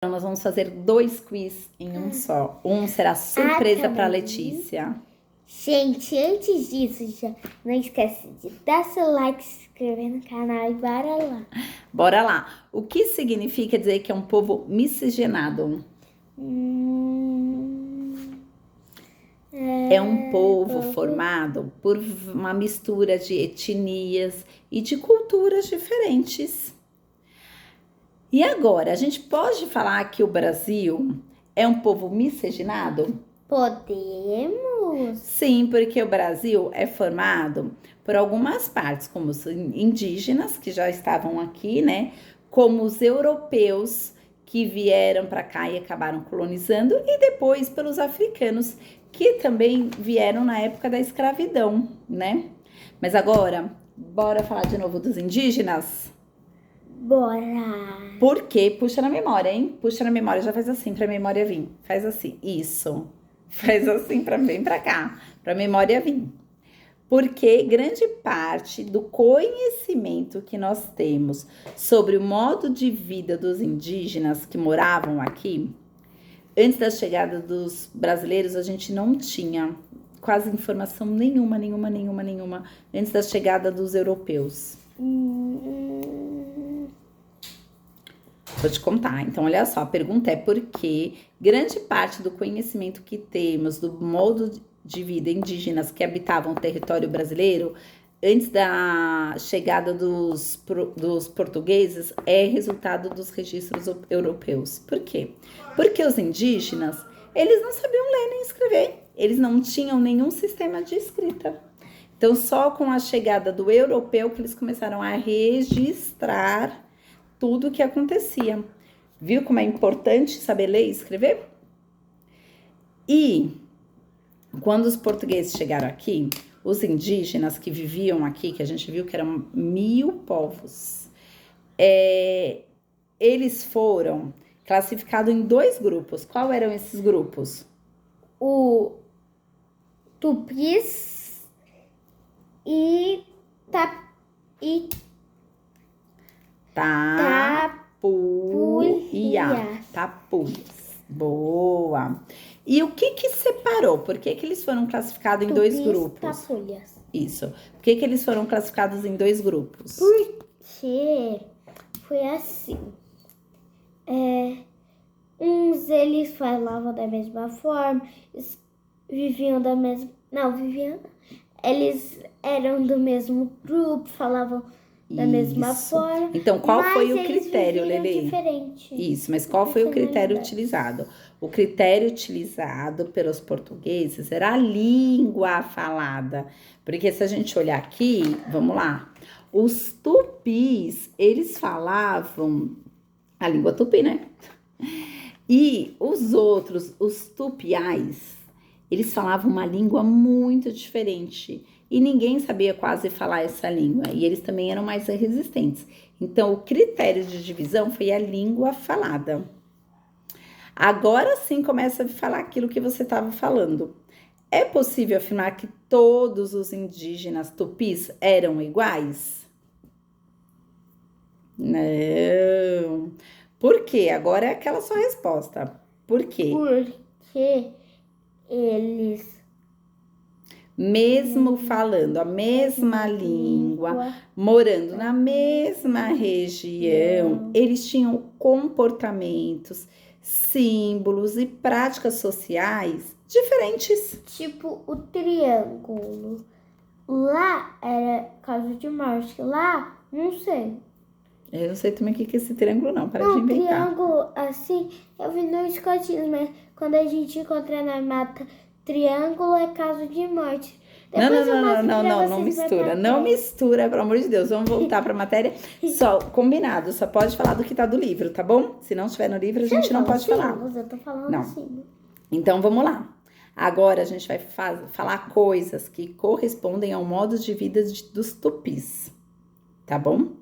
Nós vamos fazer 2 quiz em um só. Um será surpresa para Letícia. Gente, antes disso, já não esquece de dar seu like, se inscrever no canal e bora lá. Bora lá. O que significa dizer que é um povo miscigenado? É um povo formado por uma mistura de etnias e de culturas diferentes. E agora, a gente pode falar que o Brasil é um povo miscigenado? Podemos? Sim, porque o Brasil é formado por algumas partes, como os indígenas, que já estavam aqui, né? Como os europeus, que vieram para cá e acabaram colonizando, e depois pelos africanos, que também vieram na época da escravidão, né? Mas agora, bora falar de novo dos indígenas? Bora! Por quê? Puxa na memória, hein? Puxa na memória, já faz assim pra memória vir. Faz assim, isso. Faz assim pra vir pra cá, pra memória vir. Porque grande parte do conhecimento que nós temos sobre o modo de vida dos indígenas que moravam aqui, antes da chegada dos brasileiros, a gente não tinha quase informação nenhuma, antes da chegada dos europeus. Vou te contar. Então, olha só, a pergunta é por que grande parte do conhecimento que temos do modo de vida indígenas que habitavam o território brasileiro antes da chegada dos portugueses é resultado dos registros europeus. Por quê? Porque os indígenas, eles não sabiam ler nem escrever. Eles não tinham nenhum sistema de escrita. Então, só com a chegada do europeu que eles começaram a registrar tudo o que acontecia. Viu como é importante saber ler e escrever? E quando os portugueses chegaram aqui, os indígenas que viviam aqui, que a gente viu que eram 1000 povos, eles foram classificados em 2 grupos. Qual eram esses grupos? O Tupis e Tapuias. Boa. E o que separou? Por que eles foram classificados em 2 grupos? Tapuias. Isso. Por que eles foram classificados em 2 grupos? Porque foi assim. Uns eles falavam da mesma forma, viviam da mesma... Não, viviam... Eles eram do mesmo grupo, falavam da mesma forma. Então, qual foi o critério, Lelê? Diferente. Isso, mas qual foi o critério utilizado? O critério utilizado pelos portugueses era a língua falada. Porque se a gente olhar aqui, vamos lá. Os tupis, eles falavam a língua tupi, né? E os outros, os tupiais, eles falavam uma língua muito diferente. E ninguém sabia quase falar essa língua. E eles também eram mais resistentes. Então, o critério de divisão foi a língua falada. Agora sim começa a falar aquilo que você estava falando. É possível afirmar que todos os indígenas tupis eram iguais? Não. Por quê? Agora é aquela sua resposta. Por quê? Porque eles... Mesmo falando a mesma língua, morando na mesma região, eles tinham comportamentos, símbolos e práticas sociais diferentes. Tipo o triângulo. Lá era casa de morte. Lá, não sei. Eu não sei também o que é esse triângulo, não. Para de inventar. Triângulo, assim, eu vi nos escotinhos, mas quando a gente encontra na mata, triângulo é caso de morte. Não mistura. Não mistura, pelo amor de Deus. Vamos voltar para a matéria. Só, combinado, só pode falar do que tá do livro, tá bom? Se não estiver no livro, a gente não pode falar. Eu tô falando assim. Então, vamos lá. Agora, a gente vai falar coisas que correspondem ao modo de vida dos tupis, tá bom?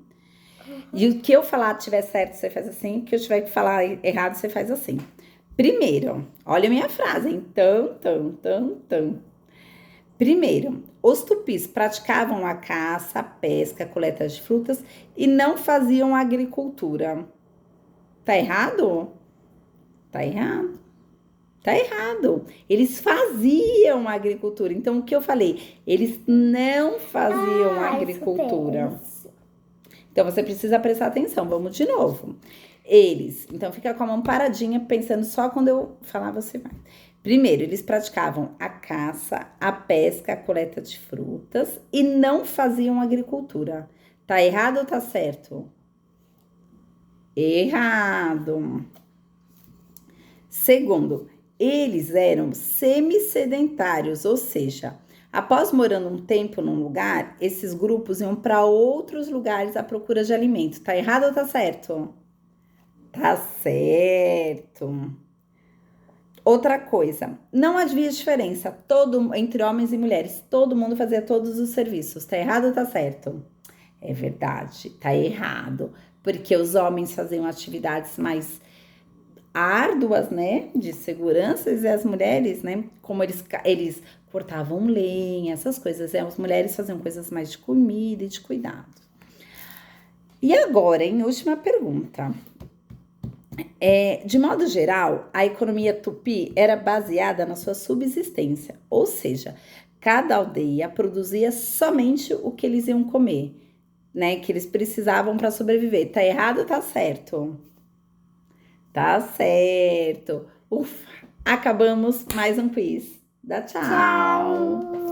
E o que eu falar tiver certo, você faz assim. O que eu tiver que falar errado, você faz assim. Primeiro, olha a minha frase, hein? Primeiro, os tupis praticavam a caça, a pesca, a coleta de frutas e não faziam agricultura. Tá errado? Tá errado. Tá errado. Eles faziam agricultura. Então, o que eu falei? Eles não faziam agricultura. Então, você precisa prestar atenção. Vamos de novo. Eles. Então, fica com a mão paradinha, pensando só quando eu falar, você vai. Primeiro, eles praticavam a caça, a pesca, a coleta de frutas e não faziam agricultura. Tá errado ou tá certo? Errado. Segundo, eles eram semi-sedentários, ou seja, após morando um tempo num lugar, esses grupos iam para outros lugares à procura de alimento. Tá errado ou tá certo? Tá certo. Outra coisa, não havia diferença entre homens e mulheres. Todo mundo fazia todos os serviços. Tá errado ou tá certo? É verdade, tá errado. Porque os homens faziam atividades mais árduas, né, de segurança, e as mulheres, né, como eles cortavam lenha, essas coisas, as mulheres faziam coisas mais de comida e de cuidado. E agora, em última pergunta, de modo geral, a economia tupi era baseada na sua subsistência, ou seja, cada aldeia produzia somente o que eles iam comer, né, que eles precisavam para sobreviver. Tá errado ou tá certo? Tá certo. Ufa, acabamos mais um quiz. Dá tchau. Tchau.